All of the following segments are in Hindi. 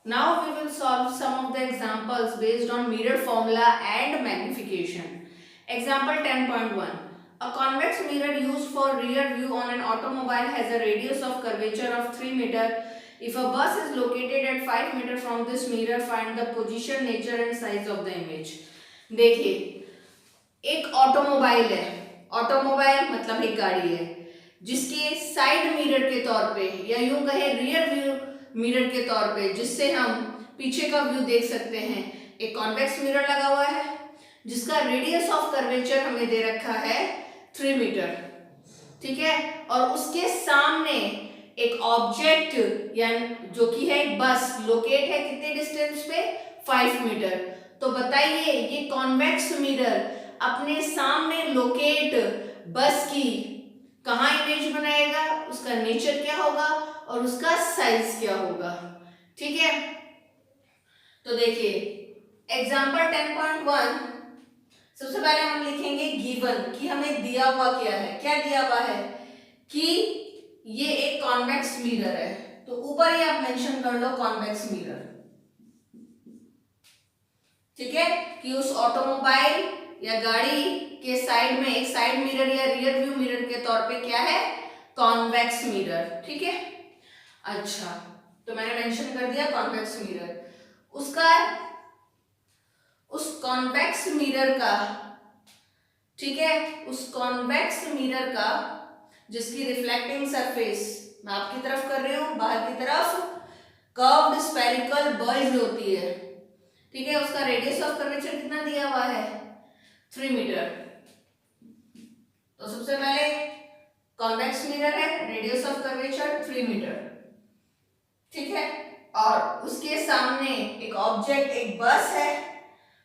Now we will solve some of the examples based on mirror formula and magnification. Example 10.1. A convex mirror used for rear view on an automobile has a radius of curvature of 3 meter. If a bus is located at 5 meter from this mirror, find the position, nature and size of the image. देखिए, एक ऑटोमोबाइल है. ऑटोमोबाइल मतलब एक गाड़ी है जिसके साइड मिरर के तौर पे या यूं कहे रियर व्यू मिरर के तौर पे, जिससे हम पीछे का व्यू देख सकते हैं, एक कॉन्वेक्स मिरर लगा हुआ है जिसका रेडियस ऑफ कर्वेचर हमें दे रखा है 3 मीटर. ठीक है, और उसके सामने एक ऑब्जेक्ट यानी जो कि है एक बस लोकेट है कितने डिस्टेंस पे 5 मीटर. तो बताइए ये कॉन्वेक्स मिरर अपने सामने लोकेट बस की कहाँ इमेज बनाएगा, उसका नेचर क्या होगा और उसका साइज क्या होगा. ठीक है, तो देखिए एग्जांपल 10.1. सबसे पहले हम लिखेंगे गिवन कि हमें दिया हुआ क्या है. क्या दिया हुआ है कि ये एक कॉन्वेक्स मिरर है, तो ऊपर ही आप मेंशन कर लो कॉन्वेक्स मिरर. ठीक है, कि उस ऑटोमोबाइल या गाड़ी के साइड में एक साइड मिरर या रियर व्यू मिरर के तौर पे क्या है, कॉन्वेक्स मिरर. ठीक है, अच्छा तो मैंने मेंशन कर दिया कॉन्वेक्स मिरर. उसका उस कॉन्वेक्स मिरर का, ठीक है, उस कॉन्वेक्स मिरर का जिसकी रिफ्लेक्टिंग सरफेस मैं आपकी तरफ कर रही हूं, बाहर की तरफ कर्व्ड स्फेरिकल बल्ज होती है. ठीक है, उसका रेडियस ऑफ कर्वेचर कितना दिया हुआ है 3 मीटर. तो सबसे पहले कॉन्वेक्स मिरर है, रेडियस ऑफ कर्वेचर 3 मीटर. ठीक है, और उसके सामने एक ऑब्जेक्ट एक बस है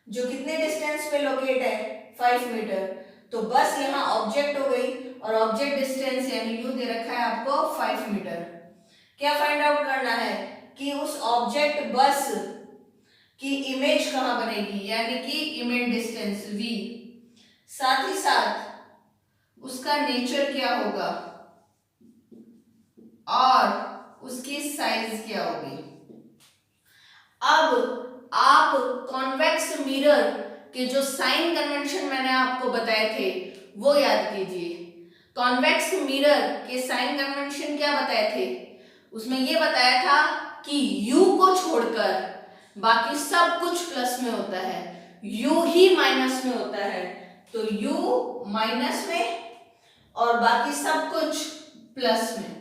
जो कितने डिस्टेंस पे लोकेट है 5 मीटर. तो बस यहाँ ऑब्जेक्ट हो गई और ऑब्जेक्ट डिस्टेंस यानी यू दे रखा है आपको 5 मीटर. क्या फाइंड आउट करना है कि उस ऑब्जेक्ट बस की इमेज कहां बनेगी, यानी कि इमेज डिस्टेंस v. साथ ही साथ उसका नेचर क्या होगा और उसकी साइज क्या होगी. अब आप कॉन्वेक्स मिरर के जो साइन कन्वेंशन मैंने आपको बताए थे वो याद कीजिए. कॉन्वेक्स मिरर के साइन कन्वेंशन क्या बताए थे, उसमें ये बताया था कि u को छोड़कर बाकी सब कुछ प्लस में होता है, u ही माइनस में होता है. तो u माइनस में और बाकी सब कुछ प्लस में.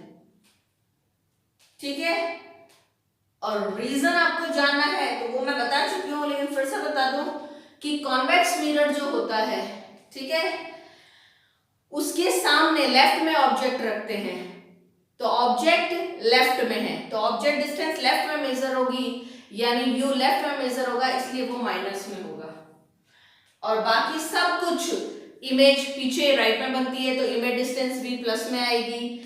ठीक है, और रीजन आपको जानना है तो वो मैं बता चुकी हूं, लेकिन फिर से बता दूं कि कॉन्वेक्स मिरर जो होता है, ठीक है, उसके सामने लेफ्ट में ऑब्जेक्ट रखते हैं. तो ऑब्जेक्ट लेफ्ट में है तो ऑब्जेक्ट डिस्टेंस लेफ्ट में मेजर होगी, यानी u लेफ्ट में मेजर होगा, इसलिए वो माइनस में होगा. और बाकी सब कुछ इमेज पीछे राइट में बनती है तो इमेज डिस्टेंस भी प्लस में आएगी.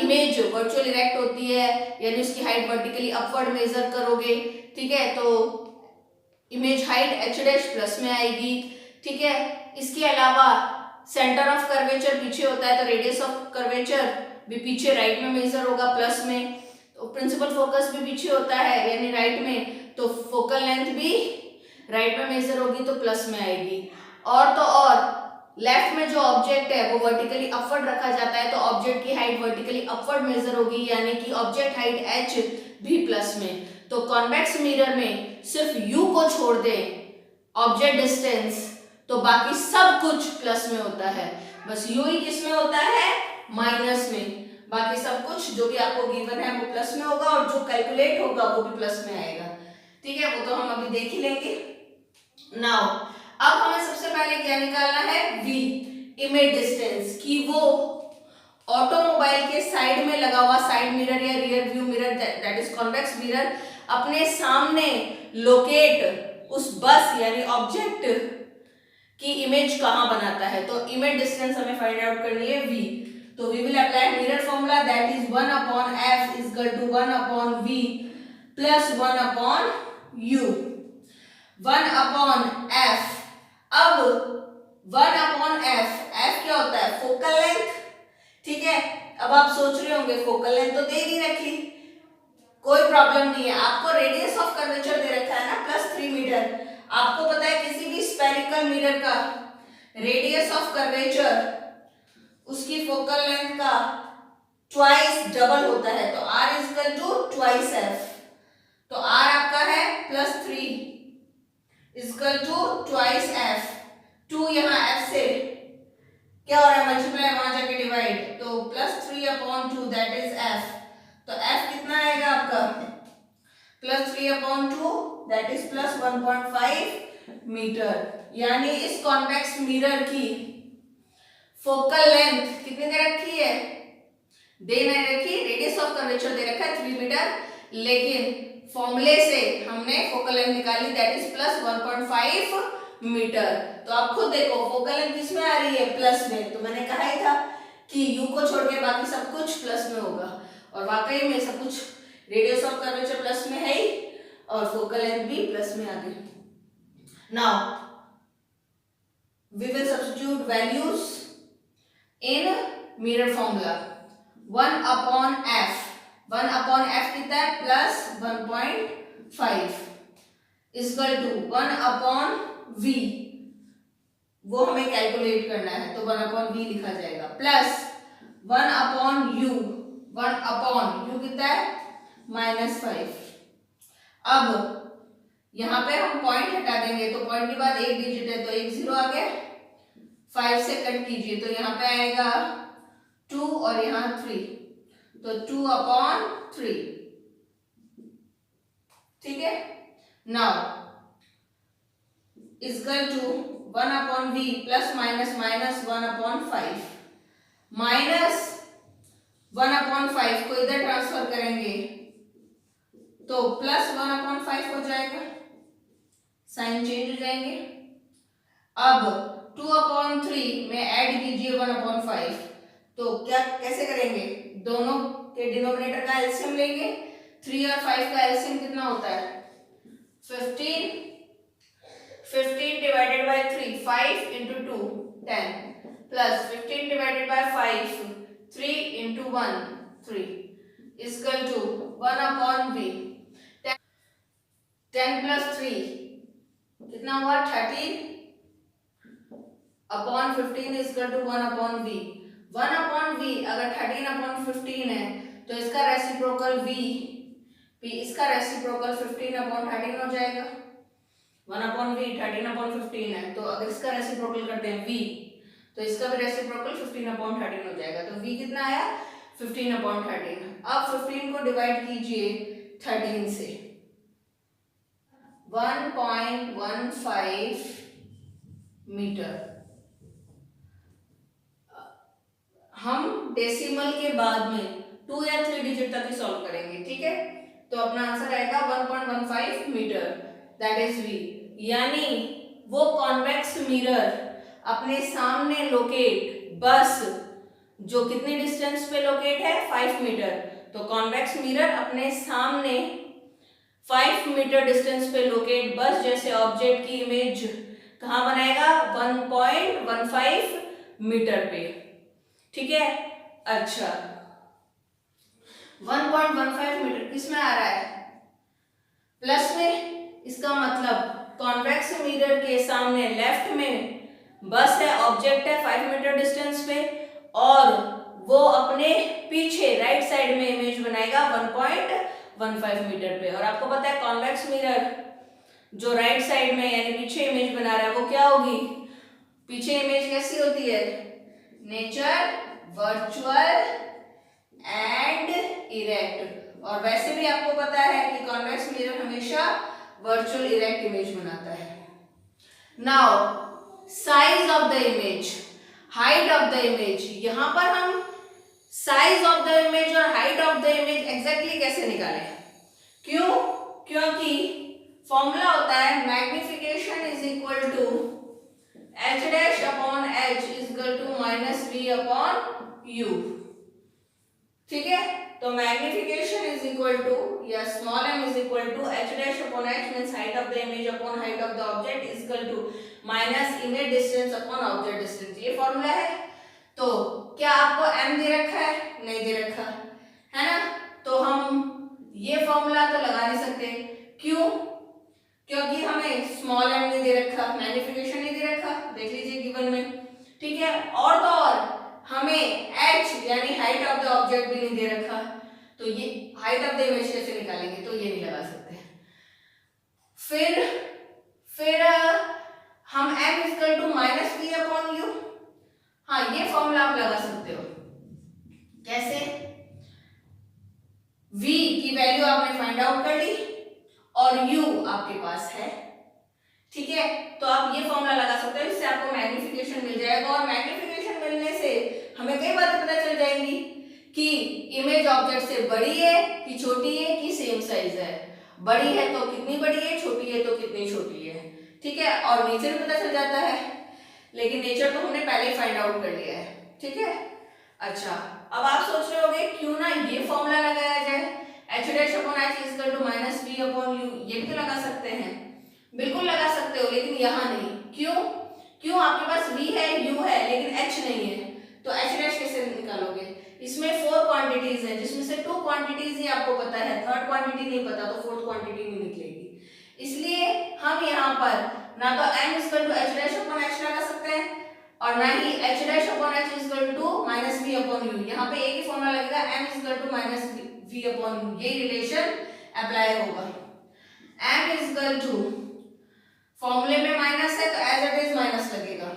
इमेज वर्चुअल इरेक्ट होती है यानी उसकी हाइट वर्टिकली अपवर्ड मेजर करोगे. ठीक है, तो image height h dash plus में आएगी. ठीक है, इसके अलावा सेंटर ऑफ कर्वेचर पीछे होता है तो रेडियस ऑफ कर्वेचर भी पीछे राइट में मेजर होगा प्लस में. तो प्रिंसिपल फोकस भी पीछे होता है यानी राइट में, तो फोकल लेंथ भी राइट में मेजर होगी तो प्लस में आएगी. और तो और लेफ्ट में जो ऑब्जेक्ट है वो वर्टिकली अपवर्ड रखा जाता है तो ऑब्जेक्ट की हाइट वर्टिकली अपवर्ड मेजर होगी यानी कि ऑब्जेक्ट हाइट h भी प्लस में. तो कॉन्वेक्स मिरर में सिर्फ u को छोड़ दे ऑब्जेक्ट डिस्टेंस तो बाकी सब कुछ प्लस में होता है, बस u ही किस में होता है माइनस में. बाकी सब कुछ जो भी आपको गिवन है वो प्लस में होगा और जो कैलकुलेट होगा वो भी प्लस में आएगा. ठीक है, वो तो हम अभी देख ही लेंगे. नाउ अब हमें सबसे पहले क्या निकालना है v इमेज डिस्टेंस, कि वो ऑटोमोबाइल के साइड में लगा हुआ साइड मिरर या rear view mirror that is convex mirror अपने सामने लोकेट उस बस यानी ऑब्जेक्ट की इमेज कहां बनाता है. तो इमेज डिस्टेंस हमें फाइंड आउट करनी है v. तो we will apply mirror formula that is 1 upon f is equal to 1 upon v plus 1 upon u. 1 upon f, अब 1 अपॉन f क्या होता है फोकल लेंथ. ठीक है, अब आप सोच रहे होंगे फोकल लेंथ तो दे नहीं रखी, कोई प्रॉब्लम नहीं है। आपको रेडियस ऑफ कर्वेचर दे रखा है ना +3 मीटर। आपको पता है किसी भी स्फेरिकल मिरर का रेडियस ऑफ कर्वेचर उसकी फोकल लेंथ का ट्वाइस डबल होता है, तो r is equal to twice f। तो r आपका है +3 is equal to twice f। 2 यहाँ f से क्या हो रहा है, मल्टीप्लाई, वहां जाके डिवाइड, तो +3/2 दैट इज f। तो f कितना आएगा आपका +3/2 दैट इज +1.5 मीटर। यानी इस कॉन्वेक्स मिरर की फोकल लेंथ कितनी दे रखी है, दे नहीं रखी, रेडियस ऑफ कर्वेचर दे रखा है 3 मीटर, लेकिन फॉर्मूले से हमने फोकल लेंथ निकाली दैट इज +1.5 मीटर। तो आप खुद देखो फोकल लेंथ किस में आ रही है, प्लस में। तो मैंने कहा ही था कि u को छोड़ के बाकी सब कुछ प्लस में होगा, और वाकई में सब कुछ रेडियस ऑफ कर्वेचर प्लस में है ही, और फोकल लेंथ भी प्लस में आ गई। Now we will substitute values in mirror formula. 1/f, 1/f कितना है +1.5 इक्वल टू 1/v, वो हमें कैलकुलेट करना है, तो 1/v लिखा जाएगा, प्लस 1/u, 1/u कितना है -5। अब यहाँ पे हम पॉइंट हटा देंगे, तो पॉइंट के बाद एक डिजिट है तो एक 0 आ गया, 5 से कट कीजिए तो यहाँ पे आएगा 2 और यहाँ 3, तो 2/3, ठीक है। Now equal to 1/v plus minus minus 1/5, minus 1/5 को इधर ट्रांसफर करेंगे तो +1/5 हो जाएगा, साइन चेंज हो जाएंगे। अब 2/3 में ऐड कीजिए 1/5, तो क्या कैसे करेंगे, दोनों के डिनोमिनेटर का एलसीएम लेंगे। 3 और 5 का एलसीएम कितना होता है 15, 15 divided by 3 5 into 2 10 plus 15 divided by 5 3 into 1 3 equal to 1/v। 10 plus 3 कितना हुआ 13 upon 15 equal to 1/v। 1/v अगर 13/15 है तो इसका रेसिप्रोकल v, इसका रेसिप्रोकल 15/13 हो जाएगा। 1/v 13/15 है, तो अगर इसका रेसिप्रोकल करते हैं v, तो इसका भी रेसिप्रोकल 15/13 हो जाएगा। तो v कितना आया 15/13। अब 15 को डिवाइड कीजिए 13 से, 1.15 मीटर। हम डेसिमल के बाद में 2 या 3 डिजिट तक ही सॉल्व करेंगे, ठीक है। तो अपना आंसर आएगा 1.15 मीटर, दैट इज v। यानी वो कॉन्वेक्स मिरर अपने सामने लोकेट, बस जो कितनी डिस्टेंस पे लोकेट है 5 मीटर, तो कॉन्वेक्स मिरर अपने सामने 5 मीटर डिस्टेंस पे लोकेट बस जैसे ऑब्जेक्ट की इमेज कहाँ बनाएगा 1.15 मीटर पे, ठीक है। अच्छा 1.15 मीटर किस में आ रहा है प्लस में, इसका मतलब कॉन्वेक्स मिरर के सामने लेफ्ट में बस है, ऑब्जेक्ट है 5 मीटर डिस्टेंस पे, और वो अपने पीछे राइट साइड में इमेज बनाएगा 1.15 मीटर पे। और आपको पता है कॉन्वेक्स मिरर जो राइट साइड में यानी पीछे इमेज बना रहा है वो क्या होगी, पीछे इमेज कैसी होती है, नेचर, वर्चुअल एंड इरेक्ट। और वैसे भी आपको पता है कि कॉन्वेक्स मिरर हमेशा वर्चुअल इरेक्ट इमेज बनाता है। Now size of the image, height of the image, यहां पर हम साइज ऑफ द इमेज और height of the image exactly कैसे निकालें, क्यों, क्योंकि फॉर्मूला होता है magnification is equal to h dash upon h is equal to minus v upon u, ठीक है। तो मैग्निफिकेशन इज इक्वल टू या small m is equal to h dash upon h means height of the image upon height of the object is equal to minus image distance upon object distance, ये फॉर्मूला है। तो क्या आपको m दे रखा है, नहीं दे रखा है ना, तो हम ये फॉर्मूला तो लगा नहीं सकते। क्यों? क्योंकि हमें स्मॉल m नहीं दे रखा, मैग्निफिकेशन नहीं दे रखा, देख लीजिए गिवन में, ठीक है। और तो और हमें h यानी हाइट ऑफ द ऑब्जेक्ट भी नहीं दे रखा, तो ये हाइट ऑफ द इमेज कैसे निकालेंगे, तो ये नहीं लगा सकते। फिर हम m equal to minus v upon u, हाँ ये फॉर्मूला आप लगा सकते हो। कैसे? v की वैल्यू आपने फाइंड आउट कर ली और u आपके पास है, ठीक है। तो आप ये फॉर्मूला लगा सकते हो, इससे आपको मैग्निफिकेशन मिल जाएगा और मैग्निफिकेशन मिलने से हमें कई बातें पता चल जाएंगी कि इमेज ऑब्जेक्ट से बड़ी है कि छोटी है कि सेम साइज है, बड़ी है तो कितनी बड़ी है, छोटी है तो कितनी छोटी है, ठीक है। और नेचर भी पता चल जाता है, लेकिन नेचर तो हमने पहले ही फाइंड आउट कर लिया है, ठीक है। अच्छा, अब आप सोच रहे होंगे क्यों ना ये फॉर्मूला लगाया जाए, h dash upon h equal to minus v upon u, ये भी तो लगा सकते हैं। बिल्कुल लगा सकते हो, लेकिन यहाँ नहीं। क्यों? क्यों? आपके पास v है, u है, लेकिन h नहीं है, तो h डैश कैसे निकालोगे? इसमें 4 क्वांटिटीज हैं, जिसमें से 2 क्वांटिटीज ही आपको पता है, थर्ड क्वांटिटी नहीं पता, तो फोर्थ क्वांटिटी नहीं निकलेगी। इसलिए हम यहाँ पर ना तो m equal to h dash upon h लगा सकते हैं और ना ही h dash upon h equal to minus v upon u। यहाँ पे एक ही फॉर्मूला लगेगा, m equal to minus v upon u, ये रिलेशन अप्लाई होगा। m इक्वल टू फॉर्मूले में माइनस है तो एज इट इज माइनस लगेगा,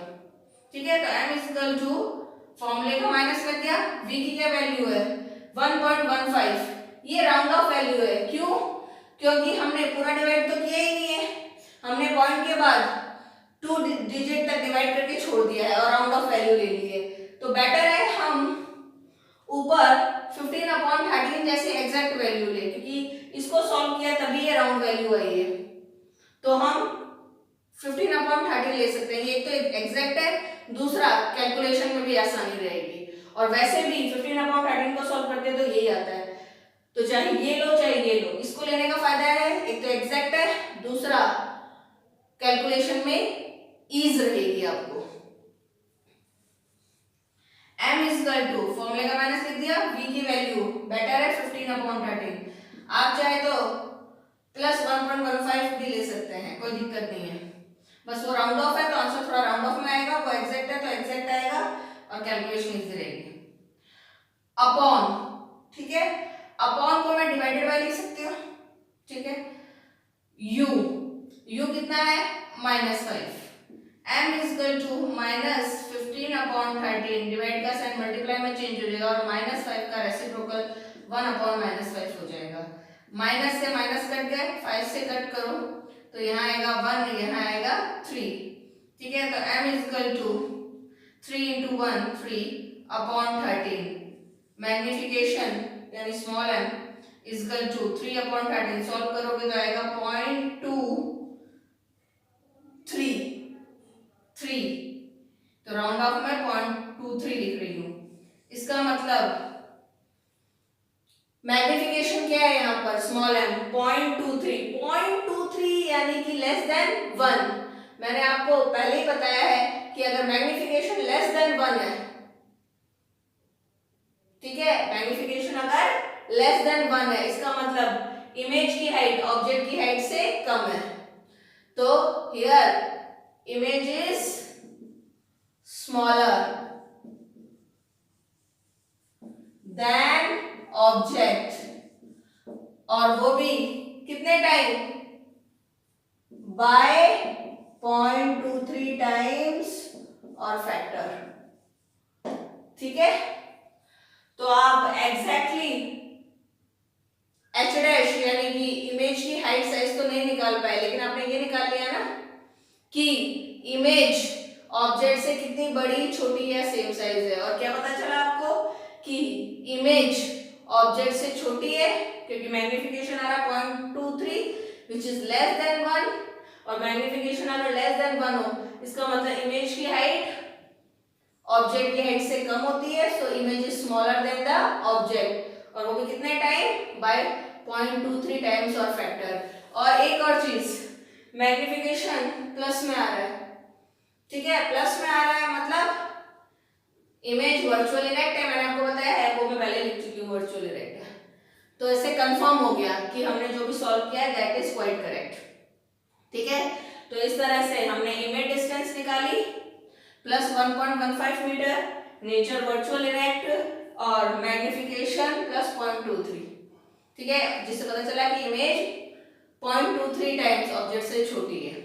ठीक है। तो m इक्वल टू फॉर्मूले का माइनस लग गया, v की क्या वैल्यू है 1.15, ये राउंड ऑफ वैल्यू है। क्यों? क्योंकि हमने पूरा डिवाइड तो किया ही नहीं है, हमने पॉइंट के बाद 2 डिजिट तक डिवाइड करके छोड़ दिया है और राउंड ऑफ वैल्यू ले ली है। तो बेटर है हम ऊपर 15/13 जैसे एग्जैक्ट वैल्यू ले, क्योंकि इसको सॉल्व किया तभी ये राउंड वैल्यू आई है, तो हम 15/13 ले सकते हैं। ये तो एग्जैक्ट है, दूसरा कैलकुलेशन में भी आसानी रहेगी, और वैसे भी 15/13 को सॉल्व करते हैं तो यही आता है। तो चाहे ये लो चाहे ये लो, इसको लेने का फायदा है, एक तो एग्जैक्ट है, दूसरा कैलकुलेशन में ईज रहेगी आपको। m इक्वल टू फॉर्मूले का माइनस लिख दिया, v की वैल्यू बेटर है 15/13, आप चाहे तो प्लस 1.15 भी ले सकते हैं, कोई दिक्कत नहीं है। बस वो राउंड ऑफ है तो आंसर थोड़ा राउंड ऑफ में आएगा, वो एग्जैक्ट है तो एग्जैक्ट आएगा और कैलकुलेशन इजी रहेगी। अपॉन, ठीक है, अपॉन को मैं डिवाइडेड बाय लिख सकती हूँ, ठीक है। u कितना है -5, m इक्वल टू -15/13, डिवाइड का साइन मल्टीप्लाई में चेंज हो जाएगा और -5 का रेसिप्रोकल 1/-5 हो जाएगा। माइनस से माइनस कट गए, 5 से कट करो तो यहाँ आएगा 1, यहाँ आएगा 3, ठीक है। तो m इक्वल टू 3 × 1 3/13, मैग्निफिकेशन यानी small m equal to 3/13, solve करोगे तो आएगा 0.23, तो राउंड ऑफ में 0.23 लिख रही हूँ। इसका मतलब मैग्निफिकेशन क्या है यहाँ पर, स्मॉल m 0.23 यानी कि लेस देन 1। मैंने आपको पहले ही बताया है कि अगर मैग्निफिकेशन लेस देन 1 है, ठीक है, मैग्निफिकेशन अगर लेस देन 1 है, इसका मतलब इमेज की हाइट ऑब्जेक्ट की हाइट से कम है। तो here image is smaller than object, और वो भी कितने टाइम, बाय 0.23 टाइम्स और फैक्टर, ठीक है। तो आप एग्जैक्टली h डैश यानी कि इमेज की हाइट साइज तो नहीं निकाल पाए, लेकिन आपने ये निकाल लिया ना कि इमेज ऑब्जेक्ट से कितनी बड़ी, छोटी या सेम साइज है। और क्या पता चला आपको कि इमेज ऑब्जेक्ट से छोटी है क्योंकि मैग्निफिकेशन आ रहा 0.23 विच इज लेस देन 1, और मैग्निफिकेशन अगर लेस देन 1 हो इसका मतलब इमेज की हाइट ऑब्जेक्ट की हाइट से कम होती है, so image is smaller than the object, और वो भी कितने टाइम, बाय 0.23 टाइम्स और फैक्टर। और एक और चीज, मैग्निफिकेशन प्लस में आ रहा है, ठीक है, प्लस में आ रहा है मतलब इमेज वर्चुअल इरेक्ट है, मैंने आपको बताया है, वो मैं पहले लिख चुकी हूँ वर्चुअल इरेक्ट है। तो ऐसे कंफर्म हो गया कि हमने जो भी सॉल्व किया है दैट इज क्वाइट करेक्ट। ठीक है, तो इस तरह से हमने इमेज डिस्टेंस निकाली plus 1.15 metre, nature virtual erect और मैग्निफिकेशन प्लस 0.23। ठीक है, जिससे पता चला कि इमेज 0.23 टाइम्स ऑब्जेक्ट से छोटी है,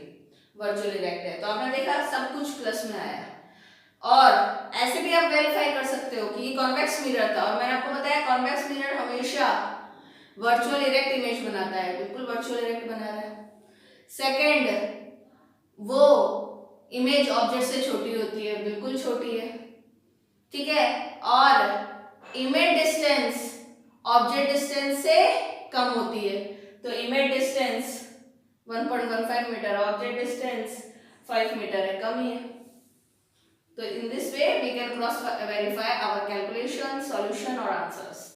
वर्चुअल इरेक्ट है। तो आपने देखा सब कुछ प्लस में आया। और ऐसे भी आप वेरीफाई कर सकते हो कि ये कॉन्वेक्स मिरर था, और मैंने आपको बताया कॉन्वेक्स मिरर हमेशा वर्चुअल इरेक्ट इमेज बनाता है, बिल्कुल वर्चुअल इरेक्ट बना रहा है। सेकेंड, वो इमेज ऑब्जेक्ट से छोटी होती है, बिल्कुल छोटी है। ठीक है, और इमेज डिस्टेंस ऑब्जेक्ट डिस्टेंस से कम होती है, तो image distance 1.15 metre, object distance 5 metre है, कम ही है। तो in this way we can cross verify our calculation, solution or answers.